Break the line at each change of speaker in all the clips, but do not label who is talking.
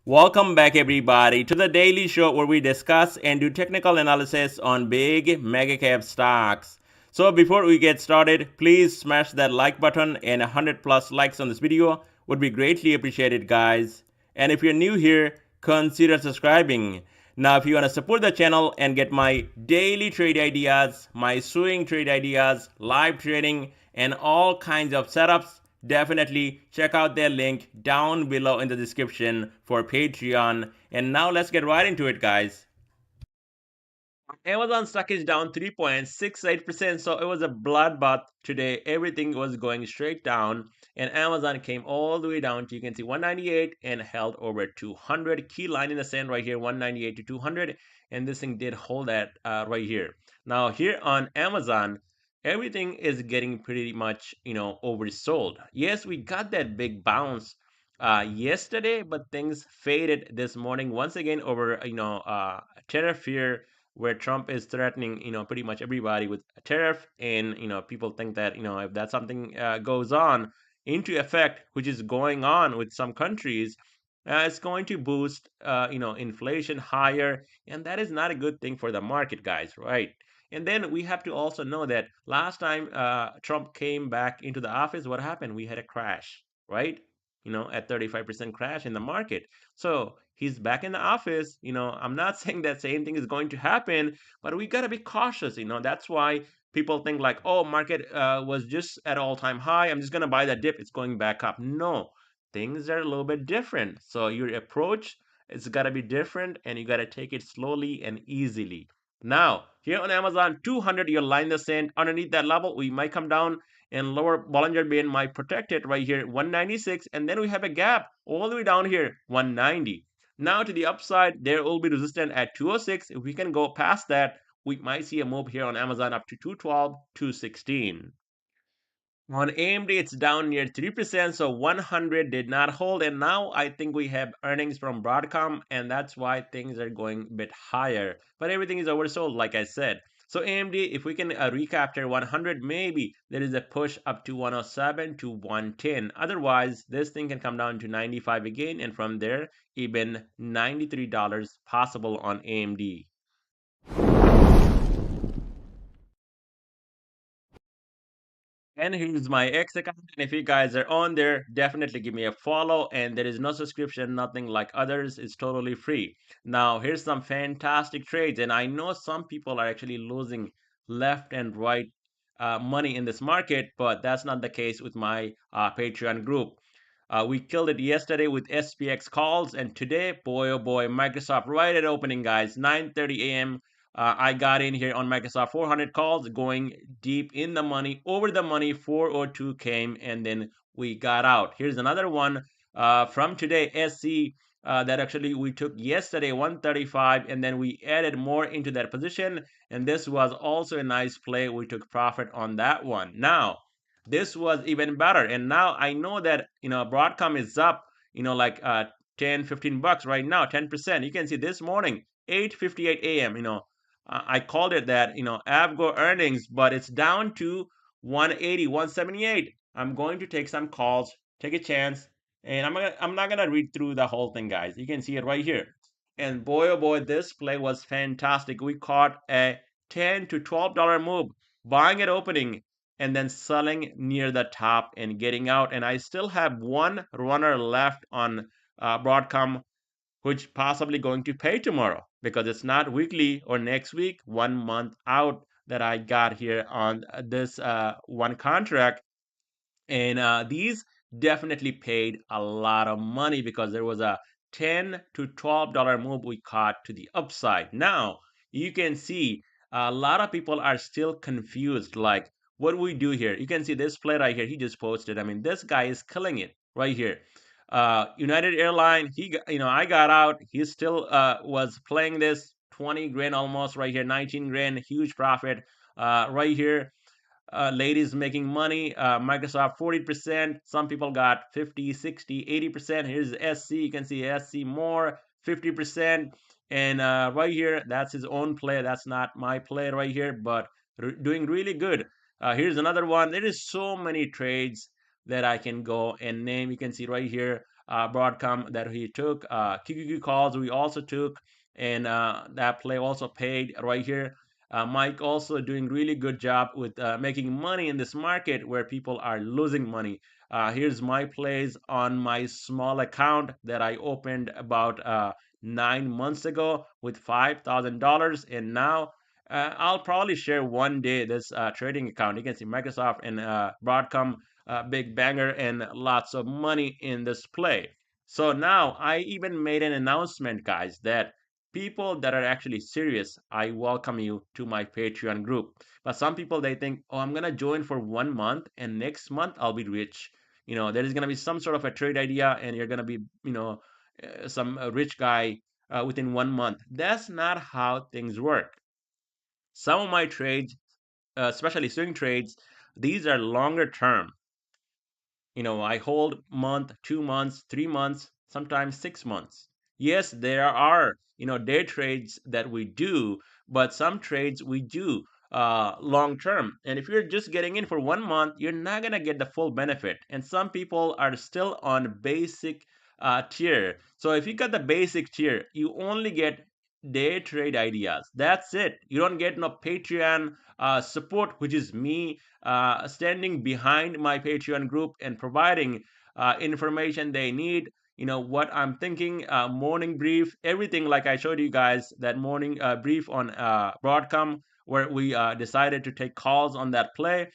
Welcome back, everybody, to the daily show where we discuss and do technical analysis on big mega cap stocks. So, before we get started, please smash that like button, and 100 plus likes on this video would be greatly appreciated, guys. And if you're new here, consider subscribing. Now, if you want to support the channel and get my daily trade ideas, my swing trade ideas, live trading, and all kinds of setups, definitely check out their link down below in the description for Patreon. And now let's get right into it, guys. Amazon stock is down 3.68%, so it was a bloodbath today. Everything was going straight down, and Amazon came all the way down to, you can see, 198 and held over 200. Key line in the sand right here, 198 to 200, and this thing did hold that right here. Now here on Amazon, everything is getting pretty much oversold. Yes, we got that big bounce yesterday, but things faded this morning once again over tariff fear, where Trump is threatening, pretty much everybody with a tariff, and people think that if that something goes on into effect, which is going on with some countries, it's going to boost, inflation higher, and that is not a good thing for the market, guys, right? And then we have to also know that last time Trump came back into the office, what happened? We had a crash, right? At 35% crash in the market. So he's back in the office. I'm not saying that same thing is going to happen, but we got to be cautious. That's why people think like, oh, market was just at all-time high. I'm just going to buy that dip. It's going back up. No, things are a little bit different. So your approach, it's got to be different, and you got to take it slowly and easily. Now, here on Amazon, 200, your line in the sand. Underneath that level, we might come down, and lower Bollinger Band might protect it right here, 196, and then we have a gap all the way down here, 190. Now to the upside, there will be resistance at 206. If we can go past that, we might see a move here on Amazon up to 212, 216. On AMD, it's down near 3%, so 100 did not hold. And now I think we have earnings from Broadcom, and that's why things are going a bit higher. But everything is oversold, like I said. So AMD, if we can recapture 100, maybe there is a push up to 107 to 110. Otherwise, this thing can come down to 95 again, and from there, even $93 possible on AMD. And here's my X account. And if you guys are on there, definitely give me a follow. And there is no subscription, nothing like others. It's totally free. Now, here's some fantastic trades. And I know some people are actually losing left and right money in this market, but that's not the case with my Patreon group. We killed it yesterday with SPX calls, and today, boy oh boy, Microsoft right at opening, guys, 9:30 a.m. I got in here on Microsoft 400 calls, going deep in the money, over the money. 402 came, and then we got out. Here's another one from today, SC. That actually we took yesterday, 135, and then we added more into that position. And this was also a nice play. We took profit on that one. Now, this was even better. And now I know that Broadcom is up, like 10, 15 bucks right now, 10%. You can see this morning, 8:58 a.m. I called it that, Avgo earnings, but it's down to 180, 178. I'm going to take some calls, take a chance, and I'm not gonna read through the whole thing, guys. You can see it right here. And boy, oh boy, this play was fantastic. We caught a $10 to $12 move, buying at opening and then selling near the top and getting out. And I still have one runner left on Broadcom, which possibly going to pay tomorrow because it's not weekly or next week, 1 month out that I got here on this one contract. And these definitely paid a lot of money because there was a $10 to $12 move we caught to the upside. Now, you can see a lot of people are still confused. Like, what do we do here? You can see this play right here. He just posted. I mean, this guy is killing it right here. United Airline, I got out. He still was playing this 20 grand almost right here, 19 grand, huge profit right here. Ladies making money. Microsoft 40%. Some people got 50, 60, 80%. Here's SC. You can see SC more, 50%. And right here, that's his own play. That's not my play right here, but doing really good. Here's another one. There is so many trades that I can go and name. You can see right here. Broadcom that he took. QQQ calls we also took, and that play also paid right here. Mike also doing really good job with making money in this market where people are losing money. Here's my plays on my small account that I opened about 9 months ago with $5,000, and now I'll probably share one day this trading account. You can see Microsoft and Broadcom, big banger, and lots of money in this play. So now I even made an announcement, guys, that people that are actually serious, I welcome you to my Patreon group. But some people they think, oh, I'm gonna join for 1 month, and next month I'll be rich. There is gonna be some sort of a trade idea, and you're gonna be, some rich guy within 1 month. That's not how things work. Some of my trades, especially swing trades, these are longer term. I hold month, 2 months, 3 months, sometimes 6 months. Yes, there are, day trades that we do, but some trades we do long term. And if you're just getting in for 1 month, you're not going to get the full benefit. And some people are still on basic tier. So if you got the basic tier, you only get day trade ideas. That's it. You don't get no Patreon support, which is me standing behind my Patreon group and providing information they need. What I'm thinking, morning brief, everything like I showed you guys that morning brief on Broadcom, where we decided to take calls on that play.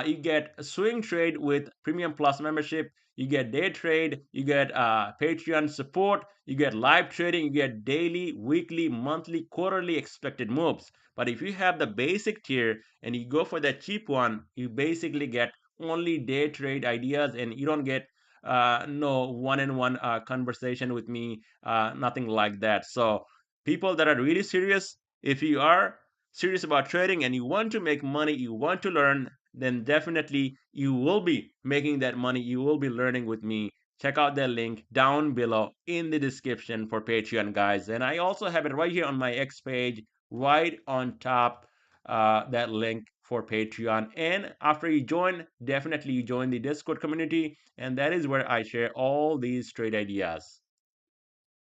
You get a swing trade with Premium Plus membership. You get day trade. You get Patreon support. You get live trading. You get daily, weekly, monthly, quarterly expected moves. But if you have the basic tier and you go for the cheap one, you basically get only day trade ideas, and you don't get no one-on-one conversation with me, nothing like that. So people that are really serious, if you are serious about trading and you want to make money, you want to learn, then definitely you will be making that money. You will be learning with me. Check out the link down below in the description for Patreon, guys. And I also have it right here on my X page, right on top, that link for Patreon. And after you join, definitely you join the Discord community, and that is where I share all these trade ideas.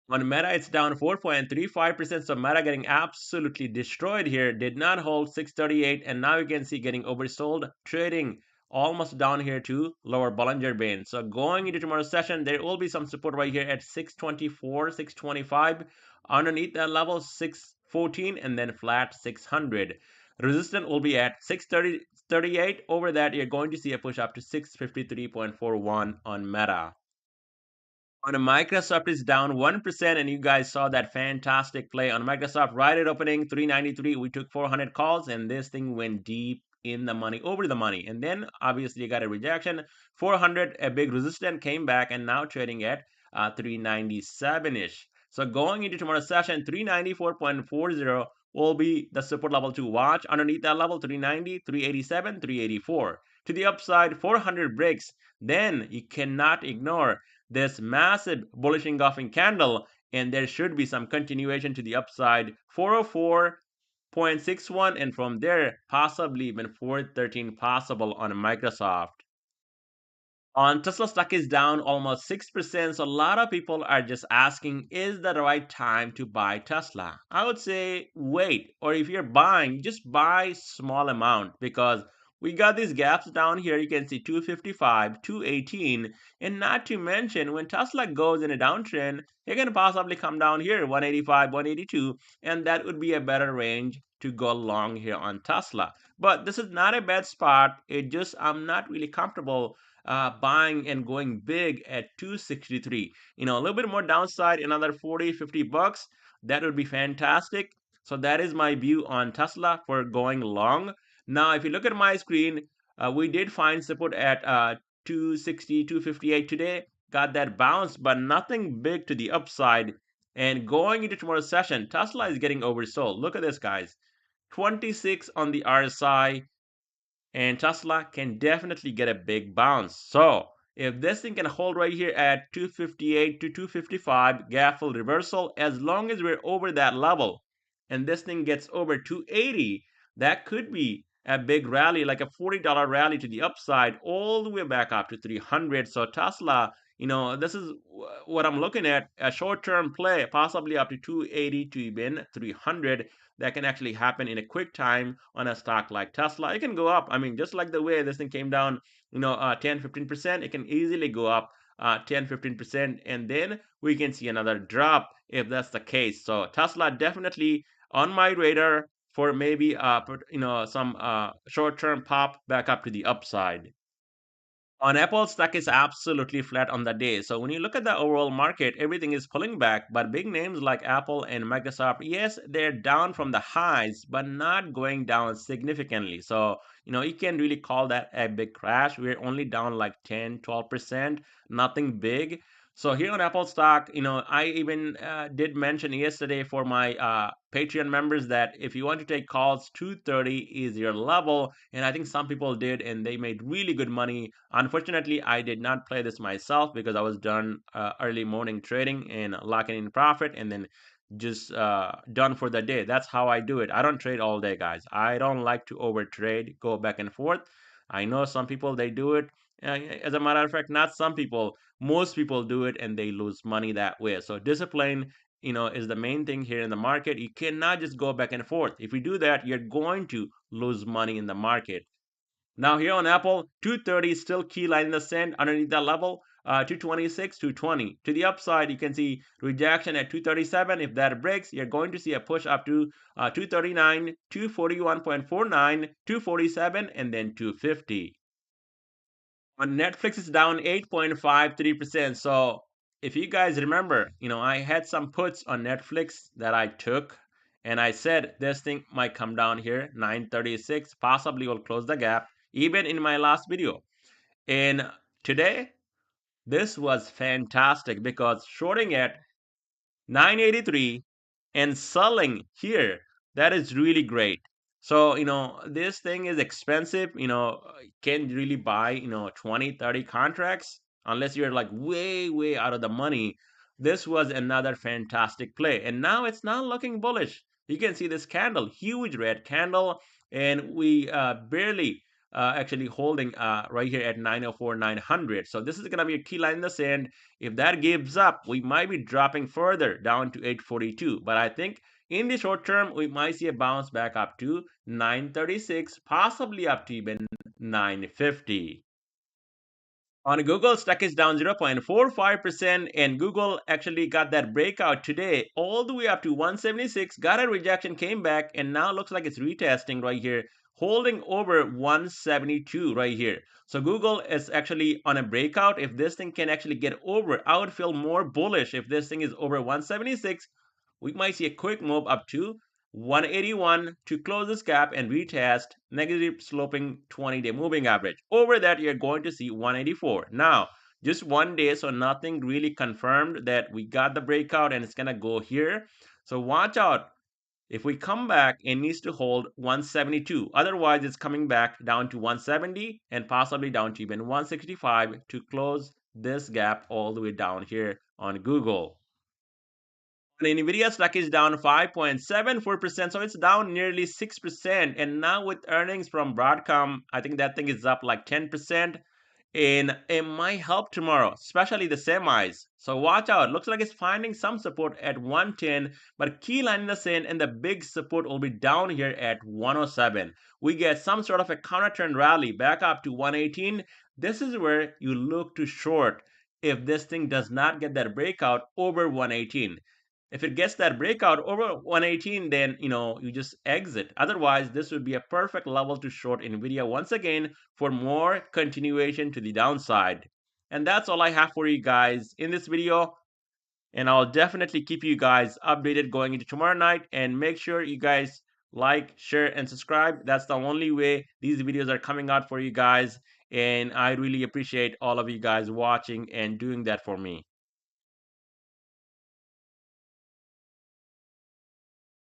On Meta, it's down 4.35%. So Meta getting absolutely destroyed here. Did not hold 638, and now you can see getting oversold, trading almost down here to lower Bollinger Band. So going into tomorrow's session, there will be some support right here at 624, 625. Underneath that level, 614, and then flat 600. Resistance will be at 638. Over that, you're going to see a push up to 653.41 on Meta. On a Microsoft is down 1%, and you guys saw that fantastic play on Microsoft right at opening 393. We took 400 calls, and this thing went deep in the money, over the money. And then obviously you got a rejection. 400, a big resistance, came back, and now trading at 397-ish. So going into tomorrow's session, 394.40 will be the support level to watch. Underneath that level, 390, 387, 384. To the upside, 400 breaks. Then you cannot ignore this massive bullish engulfing candle, and there should be some continuation to the upside. 404.61, and from there possibly even 413 possible on Microsoft. On Tesla stock is down almost 6%. So a lot of people are just asking, is that the right time to buy Tesla? I would say wait, or if you're buying, just buy small amount, because we got these gaps down here. You can see 255, 218, and not to mention when Tesla goes in a downtrend, it can possibly come down here 185, 182, and that would be a better range to go long here on Tesla. But this is not a bad spot. It just I'm not really comfortable buying and going big at 263. A little bit more downside, another 40, 50 bucks. That would be fantastic. So that is my view on Tesla for going long. Now, if you look at my screen, we did find support at 260, 258 today. Got that bounce, but nothing big to the upside. And going into tomorrow's session, Tesla is getting oversold. Look at this, guys. 26 on the RSI, and Tesla can definitely get a big bounce. So if this thing can hold right here at 258 to 255, gap fill reversal, as long as we're over that level, and this thing gets over 280, that could be a big rally, like a $40 rally to the upside, all the way back up to 300. So Tesla This is what I'm looking at, a short-term play, possibly up to 280 to even 300. That can actually happen in a quick time on a stock like Tesla. It can go up. I mean, just like the way this thing came down, 10-15%, it can easily go up 10-15%, and then we can see another drop if that's the case. So Tesla definitely on my radar for maybe some short-term pop back up to the upside. On Apple, stock is absolutely flat on the day. So when you look at the overall market, everything is pulling back. But big names like Apple and Microsoft, yes, they're down from the highs, but not going down significantly. So, you can really call that a big crash. We're only down like 10, 12%, nothing big. So here on Apple stock, I even did mention yesterday for my Patreon members that if you want to take calls, 230 is your level. And I think some people did, and they made really good money. Unfortunately, I did not play this myself because I was done early morning trading and locking in profit and then just done for the day. That's how I do it. I don't trade all day, guys. I don't like to over trade, go back and forth. I know some people they do it. As a matter of fact, not some people, most people do it and they lose money that way. So discipline, is the main thing here in the market. You cannot just go back and forth. If you do that, you're going to lose money in the market. Now here on Apple, 230 is still key line in the sand underneath that level. 226, 220. To the upside, you can see rejection at 237. If that breaks, you're going to see a push up to 239, 241.49, 247, and then 250. On Netflix, it's down 8.53%. So if you guys remember, I had some puts on Netflix that I took, and I said this thing might come down here, 936, possibly will close the gap, even in my last video. And today, this was fantastic because shorting at 983 and selling here, that is really great. So this thing is expensive. Can't really buy 20, 30 contracts unless you're like way out of the money. This was another fantastic play, and now it's not looking bullish. You can see this candle, huge red candle, and we barely actually holding right here at 904, 900. So this is going to be a key line in the sand. If that gives up, we might be dropping further down to 842. But I think in the short term, we might see a bounce back up to 936, possibly up to even 950. On Google, stock is down 0.45%, and Google actually got that breakout today all the way up to 176, got a rejection, came back, and now looks like it's retesting right here, holding over 172 right here. So Google is actually on a breakout. If this thing can actually get over, I would feel more bullish if this thing is over 176. We might see a quick move up to 181 to close this gap and retest negative sloping 20-day moving average. Over that, you're going to see 184. Now, just one day, so nothing really confirmed that we got the breakout and it's going to go here. So watch out. If we come back, it needs to hold 172. Otherwise, it's coming back down to 170 and possibly down to even 165 to close this gap all the way down here on Google. Nvidia stock is down 5.74%, so it's down nearly 6%. And now with earnings from Broadcom, I think that thing is up like 10%. And it might help tomorrow, especially the semis. So watch out. Looks like it's finding some support at 110, but key line in the sand and the big support will be down here at 107. We get some sort of a counter trend rally back up to 118. This is where you look to short if this thing does not get that breakout over 118. If it gets that breakout over 118, then you just exit. Otherwise, this would be a perfect level to short Nvidia once again for more continuation to the downside. And that's all I have for you guys in this video. And I'll definitely keep you guys updated going into tomorrow night. And make sure you guys like, share, and subscribe. That's the only way these videos are coming out for you guys. And I really appreciate all of you guys watching and doing that for me.